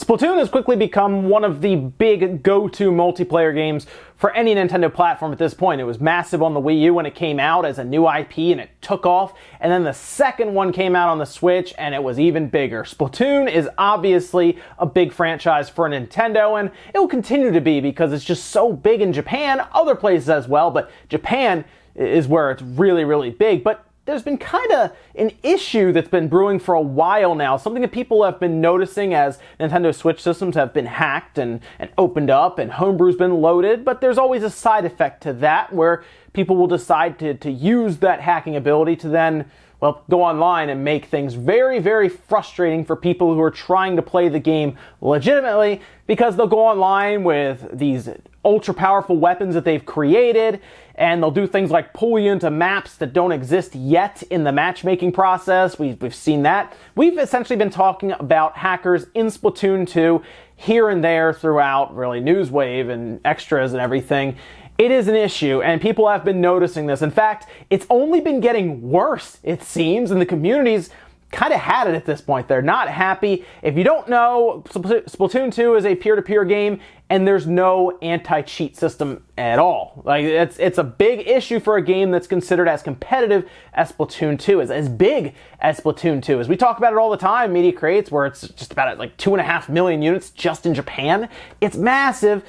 Splatoon has quickly become one of the big go-to multiplayer games for any Nintendo platform at this point. It was massive on the Wii U when it came out as a new IP and it took off. And then the second one came out on the Switch and it was even bigger. Splatoon is obviously a big franchise for Nintendo, and it will continue to be because it's just so big in Japan, other places as well, but Japan is where it's really, really big. But there's been kind of an issue that's been brewing for a while now, something that people have been noticing as Nintendo Switch systems have been hacked and opened up and homebrew's been loaded, but there's always a side effect to that where people will decide to use that hacking ability to then, well, go online and make things very, very frustrating for people who are trying to play the game legitimately, because they'll go online with these ultra-powerful weapons that they've created, and they'll do things like pull you into maps that don't exist yet in the matchmaking process. We've seen that. We've essentially been talking about hackers in Splatoon 2 here and there throughout, really, Newswave and extras and everything. It is an issue, and people have been noticing this. In fact, it's only been getting worse, it seems, and the community's kind of had it at this point. They're not happy. If you don't know, Splatoon 2 is a peer-to-peer game, and there's no anti-cheat system at all. Like, it's a big issue for a game that's considered as competitive as Splatoon 2 is, as big as Splatoon 2 is. We talk about it all the time, Media Creates, where it's just about at like 2.5 million units just in Japan. It's massive,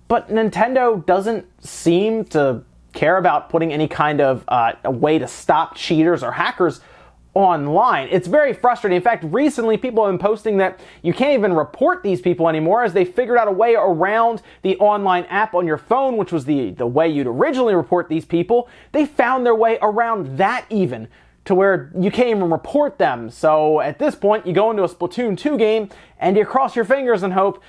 but Nintendo doesn't seem to care about putting any kind of a way to stop cheaters or hackers online. It's very frustrating. In fact, recently people have been posting that you can't even report these people anymore, as they figured out a way around the online app on your phone, which was the way you'd originally report these people. They found their way around that even, to where you can't even report them. So at this point, you go into a Splatoon 2 game and you cross your fingers and hope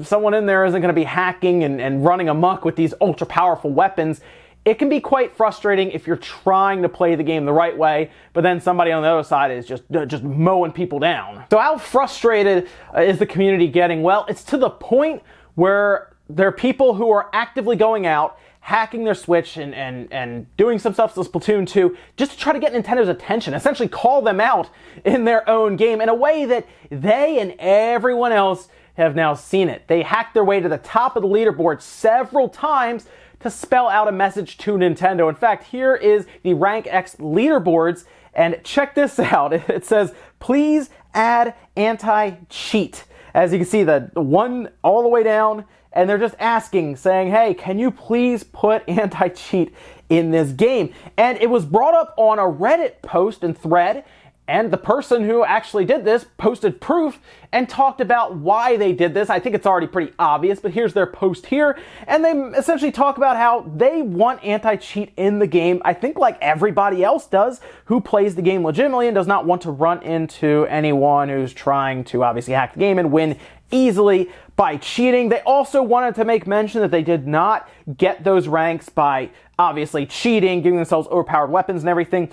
someone in there isn't going to be hacking and running amok with these ultra powerful weapons. It can be quite frustrating if you're trying to play the game the right way, but then somebody on the other side is just mowing people down. So how frustrated is the community getting? Well, it's to the point where there are people who are actively going out, hacking their Switch and doing some stuff to Splatoon 2 just to try to get Nintendo's attention, essentially call them out in their own game in a way that they and everyone else have now seen it. They hacked their way to the top of the leaderboard several times to spell out a message to Nintendo. In fact, here is the Rank X leaderboards, and check this out. It says, please add anti-cheat. As you can see, the one all the way down, and they're just asking, saying, hey, can you please put anti-cheat in this game? And it was brought up on a Reddit post and thread, and the person who actually did this posted proof and talked about why they did this. I think it's already pretty obvious, but here's their post here. And they essentially talk about how they want anti-cheat in the game, I think like everybody else does who plays the game legitimately and does not want to run into anyone who's trying to obviously hack the game and win easily by cheating. They also wanted to make mention that they did not get those ranks by obviously cheating, giving themselves overpowered weapons and everything.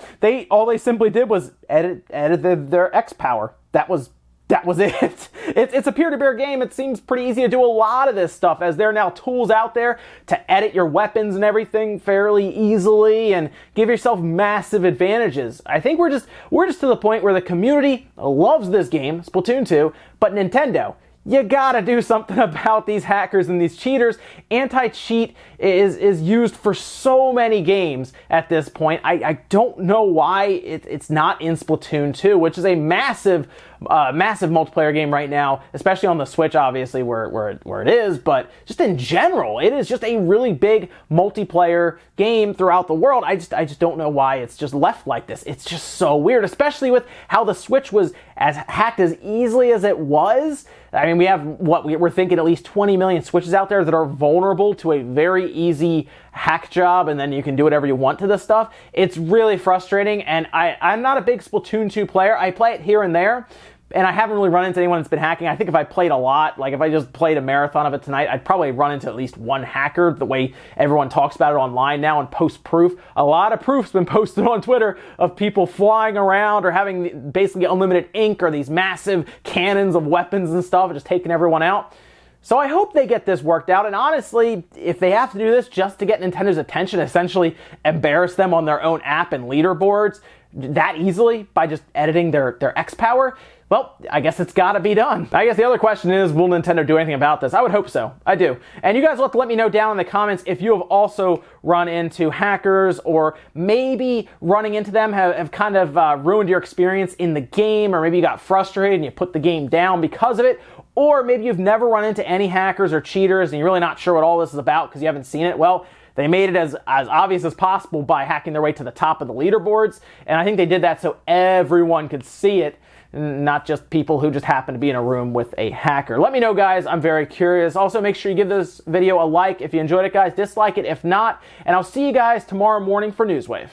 All they simply did was edit their X power. That was it. It's a peer-to-peer game. It seems pretty easy to do a lot of this stuff, as there are now tools out there to edit your weapons and everything fairly easily and give yourself massive advantages. I think we're just to the point where the community loves this game, Splatoon 2, but Nintendo, you gotta do something about these hackers and these cheaters. Anti-cheat is used for so many games at this point. I don't know why it's not in Splatoon 2, which is a massive multiplayer game right now, especially on the Switch, obviously, where it is, but just in general, it is just a really big multiplayer game throughout the world. I just don't know why it's just left like this. It's just so weird, especially with how the Switch was as hacked as easily as it was. I mean, we have, we're thinking at least 20 million Switches out there that are vulnerable to a very easy hack job, and then you can do whatever you want to this stuff. It's really frustrating, and I'm not a big Splatoon 2 player. I play it here and there, and I haven't really run into anyone that's been hacking. I think if I played a lot, like if I just played a marathon of it tonight, I'd probably run into at least one hacker, the way everyone talks about it online now and post proof. A lot of proof's been posted on Twitter of people flying around or having basically unlimited ink or these massive cannons of weapons and stuff and just taking everyone out. So I hope they get this worked out, and honestly, if they have to do this just to get Nintendo's attention, essentially embarrass them on their own app and leaderboards that easily by just editing their X power, well, I guess it's gotta be done. I guess the other question is, will Nintendo do anything about this? I would hope so. I do. And you guys will have to let me know down in the comments if you have also run into hackers, or maybe running into them have kind of ruined your experience in the game, or maybe you got frustrated and you put the game down because of it, or maybe you've never run into any hackers or cheaters and you're really not sure what all this is about because you haven't seen it. Well, they made it as obvious as possible by hacking their way to the top of the leaderboards, and I think they did that so everyone could see it, not just people who just happen to be in a room with a hacker. Let me know, guys. I'm very curious. Also, make sure you give this video a like if you enjoyed it, guys. Dislike it if not, and I'll see you guys tomorrow morning for Newswave.